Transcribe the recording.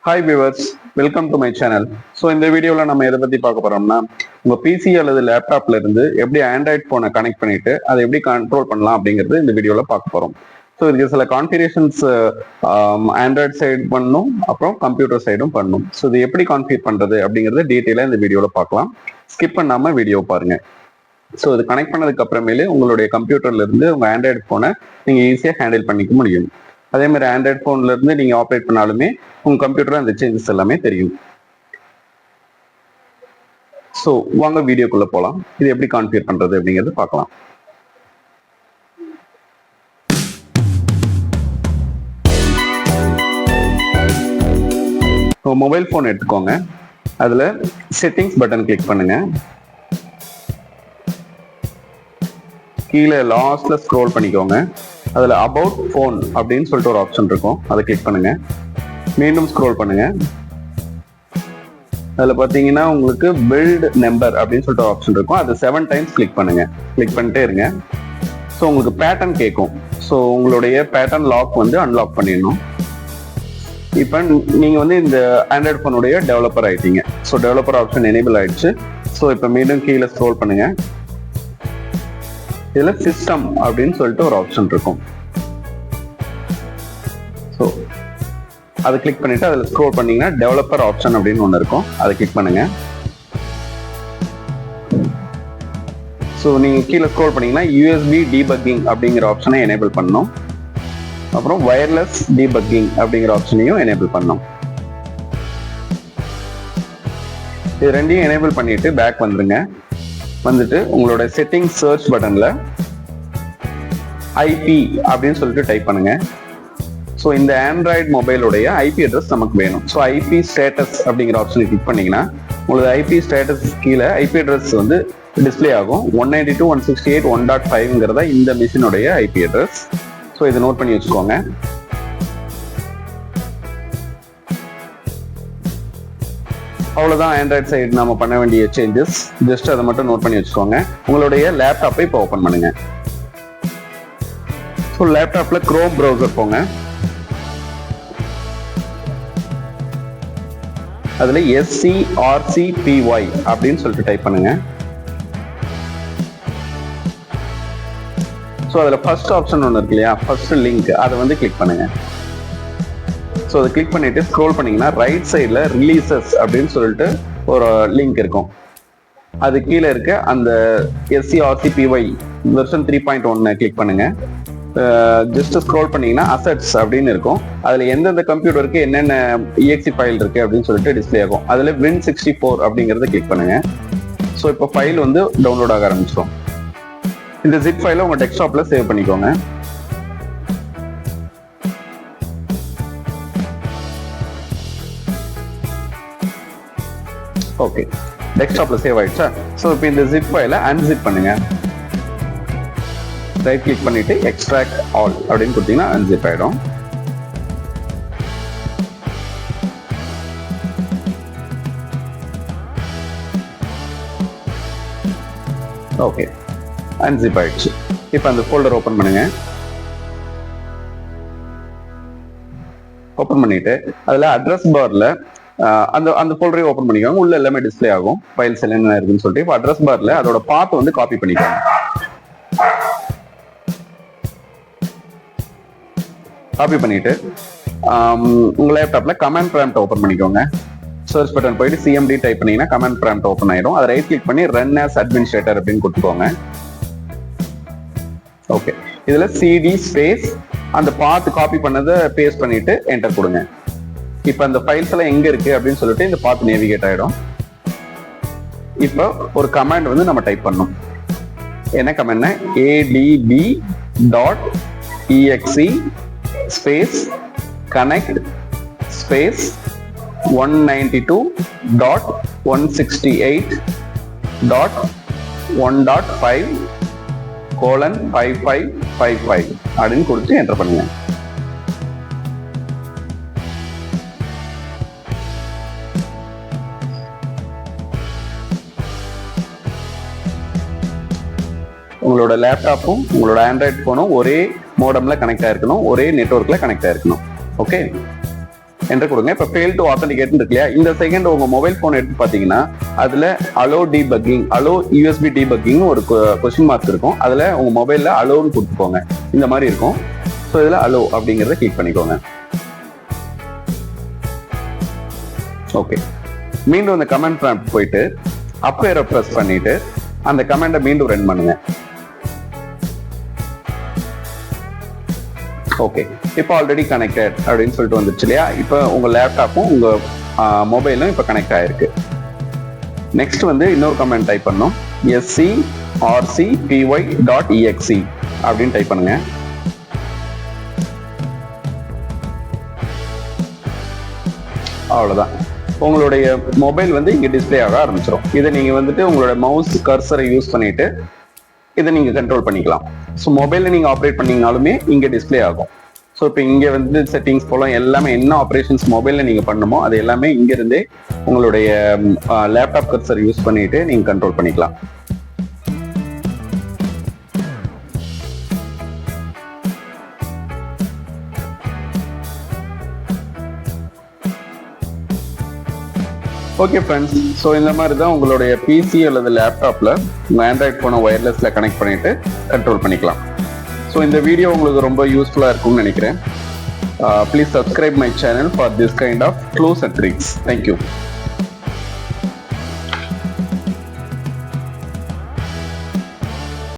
Hi viewers, welcome to my channel. So இந்த வீடியோவில் நம்ம எதை பற்றி பார்க்க போகிறோம்னா, உங்கள் பிசி அல்லது லேப்டாப்ல இருந்து எப்படி ஆண்ட்ராய்ட் ஃபோனை கனெக்ட் பண்ணிட்டு அதை எப்படி கண்ட்ரோல் பண்ணலாம் அப்படிங்கிறது இந்த வீடியோவில் பார்க்க போகிறோம். ஸோ இதுக்கு சில கான்ஃபிகரேஷன்ஸ் ஆண்ட்ராய்ட் சைடு பண்ணணும், அப்புறம் கம்ப்யூட்டர் சைடும் பண்ணணும். ஸோ இது எப்படி கான்ஃபிகர் பண்ணுறது அப்படிங்கிறத டீட்டெயிலாக இந்த வீடியோவில் பார்க்கலாம். ஸ்கிப் பண்ணாமல் வீடியோ பாருங்கள். ஸோ இது கனெக்ட் பண்ணதுக்கு அப்புறமேலே உங்களுடைய கம்ப்யூட்டர்ல இருந்து உங்கள் ஆண்ட்ராய்டு ஃபோனை நீங்கள் ஈஸியாக ஹேண்டில் பண்ணிக்க முடியும். அதே மாதிரி ஆண்ட்ராய்ட் ஃபோன்ல இருந்து நீங்கள் ஆப்ரேட் பண்ணாலுமே உங்கள் கம்ப்யூட்டர் அந்த சேஞ்சஸ் எல்லாமே தெரியும். ஸோ வாங்க வீடியோக்குள்ள போகலாம். இது எப்படி கான்ஃபிகர் பண்றது அப்படிங்கிறது பார்க்கலாம். மொபைல் ஃபோன் எடுத்துக்கோங்க. அதில் செட்டிங்ஸ் பட்டன் கிளிக் பண்ணுங்க. கீழே லாஸ்ட்ல ஸ்க்ரோல் பண்ணிக்கோங்க. அதில் அபவுட் ஃபோன் அப்படின்னு சொல்லிட்டு ஒரு ஆப்ஷன் இருக்கும், அதை கிளிக் பண்ணுங்க. மீண்டும் ஸ்க்ரோல் பண்ணுங்க. அதில் பார்த்தீங்கன்னா உங்களுக்கு பில்ட் நம்பர் அப்படின்னு சொல்லிட்டு ஒரு ஆப்ஷன் இருக்கும், அது 7 டைம்ஸ் கிளிக் பண்ணுங்க. கிளிக் பண்ணிட்டே இருங்க. ஸோ உங்களுக்கு பேட்டர்ன் கேட்கும். ஸோ உங்களுடைய பேட்டர்ன் லாக் வந்து அன்லாக் பண்ணிடணும். இப்போ நீங்கள் வந்து இந்த ஆண்ட்ராய்டு ஃபோனுடைய டெவலப்பர் ஆயிட்டீங்க. ஸோ டெவலப்பர் ஆப்ஷன் எனேபிள் ஆயிடுச்சு. ஸோ இப்போ மீண்டும் கீழே ஸ்க்ரோல் பண்ணுங்க. இதில் சிஸ்டம் அப்படின்னு சொல்லிட்டு ஒரு ஆப்ஷன் இருக்கும். ஸோ அதை கிளிக் பண்ணிட்டு அதில் ஸ்க்ரோல் பண்ணீங்கன்னா டெவலப்பர் ஆப்ஷன் அப்படின்னு ஒன்று இருக்கும், அதை கிளிக் பண்ணுங்க. ஸோ நீங்கள் கீழே ஸ்க்ரோல் பண்ணீங்கன்னா யூஎஸ்பி டீபக்கிங் அப்படிங்கிற ஆப்ஷனை எனேபிள் பண்ணணும். அப்புறம் வயர்லெஸ் டீபக்கிங் அப்படிங்கிற ஆப்ஷனையும் எனேபிள் பண்ணணும். இது ரெண்டையும் எனேபிள் பண்ணிட்டு பேக் வந்துருங்க. வந்துட்டு உங்களோட செட்டிங் சர்ச் பட்டன்ல ஐபி அப்படின்னு சொல்லிட்டு டைப் பண்ணுங்க. ஸோ இந்த ஆண்ட்ராய்டு மொபைலுடைய ஐபி அட்ரஸ் நமக்கு வேணும். ஸோ ஐபி ஸ்டேட்டஸ் அப்படிங்கிற ஆப்ஷனை கிளிக் பண்ணீங்கன்னா உங்களுக்கு ஐபி ஸ்டேட்டஸ் கீழே ஐபி அட்ரஸ் வந்து டிஸ்பிளே ஆகும். 192.168.1.5ங்கிறதா இந்த மிஷினுடைய ஐபி அட்ரஸ். ஸோ இதை நோட் பண்ணி வச்சுக்கோங்க. அவ்வளோதான் ஆண்ட்ராய்ட் சைடு நம்ம பண்ண வேண்டிய சேஞ்சஸ். ஜஸ்ட் அதை மட்டும் நோட் பண்ணி வச்சுக்கோங்க. உங்களுடைய லேப்டாப்பை இப்போ ஓப்பன் பண்ணுங்க. ஸோ லேப்டாப்ல குரோம் ப்ரௌசர் போங்க. அதுல SCRCPY அப்படின்னு சொல்லிட்டு டைப் பண்ணுங்க. ஸோ அதுல ஃபர்ஸ்ட் ஆப்ஷன் ஒன்று இருக்கு இல்லையா, ஃபர்ஸ்ட் லிங்க், அதை வந்து கிளிக் பண்ணுங்க. ஸோ அதை கிளிக் பண்ணிட்டு ஸ்க்ரோல் பண்ணீங்கன்னா ரைட் சைடில் ரிலீசஸ் அப்படின்னு சொல்லிட்டு ஒரு லிங்க் இருக்கும். அது கீழே இருக்க அந்த SCRCPY வெர்ஷன் 3.1 கிளிக் பண்ணுங்க. ஜஸ்ட் ஸ்க்ரோல் பண்ணீங்கன்னா அசெட்ஸ் அப்படின்னு இருக்கும். அதில் எந்தெந்த கம்ப்யூட்டருக்கு என்னென்ன EXE ஃபைல் இருக்கு அப்படின்னு சொல்லிட்டு டிஸ்பிளே ஆகும். அதில் Win64 அப்படிங்கிறத கிளிக் பண்ணுங்க. ஸோ இப்போ ஃபைல் வந்து டவுன்லோட் ஆக ஆரம்பிச்சிடும். இந்த zip ஃபைலை உங்கள் டெஸ்க்டாப்பில் சேவ் பண்ணிக்கோங்க. ஓகே, டெஸ்க்டாப்ல சேவ் ஆயிடுச்சா? ஸோ இப்போ இந்த ஜிப் ஃபைலை அன்சிப் பண்ணுங்க. ரைட் கிளிக் பண்ணிட்டு எக்ஸ்ட்ராக்ட் ஆல் அப்படின்னு கொடுத்தீங்கன்னா அன்சிப் ஆயிடும். ஓகே, அன்சிப் ஆயிடுச்சு. இப்போ அந்த ஃபோல்டர் ஓப்பன் பண்ணுங்க. ஓப்பன் பண்ணிட்டு அதுல அட்ரஸ் பார்ல அந்த ஃபோல்டரையும் ஓப்பன் பண்ணிக்கோங்க. உள்ள எல்லாமே டிஸ்பிளே ஆகும், ஃபைல்ஸ் என்னென்ன இருக்குன்னு சொல்லிட்டு. இப்போ அட்ரஸ் பார்ல அதோட பாத் வந்து காப்பி பண்ணிக்கோங்க. காப்பி பண்ணிட்டு உங்க லேப்டாப்ல கமாண்ட் ப்ராம்ப்ட் ஓப்பன் பண்ணிக்கோங்க. சர்ச் பட்டன் போயிட்டு CMD டைப் பண்ணீங்கன்னா கமாண்ட் ப்ராம்ப்ட் ஓப்பன் ஆயிடும். அதை ரைட் கிளிக் பண்ணி ரன் as அட்மினிஸ்ட்ரேட்டர் அப்படின்னு கொடுத்துக்கோங்க. ஓகே, இதுல CD ஸ்பேஸ் அந்த பாத் காப்பி பண்ணதை பேஸ்ட் பண்ணிட்டு என்டர் கொடுங்க. இப்போ அந்த ஃபைல்ஸ் எல்லாம் எங்க இருக்கு அப்படின்னு சொல்லிட்டு இந்த பாத் நேவிகேட் ஆயிடும். இப்போ ஒரு கமாண்ட் வந்து நம்ம டைப் பண்ணணும். என்ன கமாண்ட்னா adb.exe ஸ்பேஸ் கனெக்ட் ஸ்பேஸ் 192.168.1.5:5555 அப்படின்னு கொடுத்து என்டர் பண்ணுங்க. உங்களோட லேப்டாப்பும் உங்களோட ஆண்ட்ராய்டு ஃபோனும் ஒரே மோடம்ல கனெக்ட் ஆயிருக்கணும், ஒரே நெட்வொர்க்ல கனெக்ட் ஆயிருக்கணும். ஓகே, என்டர் கொடுங்க. இப்போ ஃபெயில் டு ஆத்தென்டிகேட் இருக்கு இல்லையா, இந்த செகண்ட் உங்க மொபைல் போன் எடுத்து பாத்தீங்கன்னா அதுல allow debugging, allow USB debugging ஒரு கொஸ்டின் மார்க் இருக்கும். அதுல உங்க மொபைல்ல அலோன்னு கொடுத்துக்கோங்க. இந்த மாதிரி இருக்கும். ஸோ இதுல அலோ அப்படிங்கறத கிளிக் பண்ணிக்கோங்க. ஓகே, மீண்டும் அந்த கமெண்ட் ப்ராம்ப்ட் போயிட்டு அப் ஏரோ பிரஸ் பண்ணிட்டு அந்த கமெண்டை மீண்டும் ரன் பண்ணுங்க. ஓகே, இப்போ ஆல்ரெடி கனெக்டட் அப்படின்னு சொல்லிட்டு வந்துருச்சு இல்லையா. இப்போ உங்க லேப்டாப்பும் உங்க மொபைலும் இப்போ கனெக்ட் ஆயிருக்கு. நெக்ஸ்ட் வந்து இன்னொரு கமெண்ட் டைப் பண்ணோம். scrcpy.exe அப்படின்னு டைப் பண்ணுங்க. அவ்வளவுதான், உங்களுடைய மொபைல் வந்து இங்க டிஸ்பிளே ஆக ஆரம்பிச்சிடும். இதை நீங்க வந்துட்டு உங்களோட மவுஸ் கர்சரை யூஸ் பண்ணிட்டு இதை நீங்க கண்ட்ரோல் பண்ணிக்கலாம். ஸோ மொபைல்ல நீங்க ஆப்ரேட் பண்ணீங்கனாலுமே இங்க டிஸ்பிளே ஆகும். ஸோ இப்போ இங்க வந்து செட்டிங்ஸ் போலாம், எல்லாமே என்ன ஆப்ரேஷன்ஸ் மொபைல்ல நீங்க பண்ணுமோ அது எல்லாமே இங்க இருந்தே உங்களுடைய லேப்டாப் கர்சர் யூஸ் பண்ணிட்டு நீங்க கண்ட்ரோல் பண்ணிக்கலாம். ஓகே ஃப்ரெண்ட்ஸ், ஸோ இந்த மாதிரி தான் உங்களுடைய பிசி அல்லது லேப்டாப்பில் உங்கள் ஆண்ட்ராய்ட் ஃபோனை ஒயர்லெஸில் கனெக்ட் பண்ணிவிட்டு கண்ட்ரோல் பண்ணிக்கலாம். ஸோ இந்த வீடியோ உங்களுக்கு ரொம்ப யூஸ்ஃபுல்லாக இருக்கும்னு நினைக்கிறேன். Please subscribe my channel for this kind of clues and tricks. Thank you.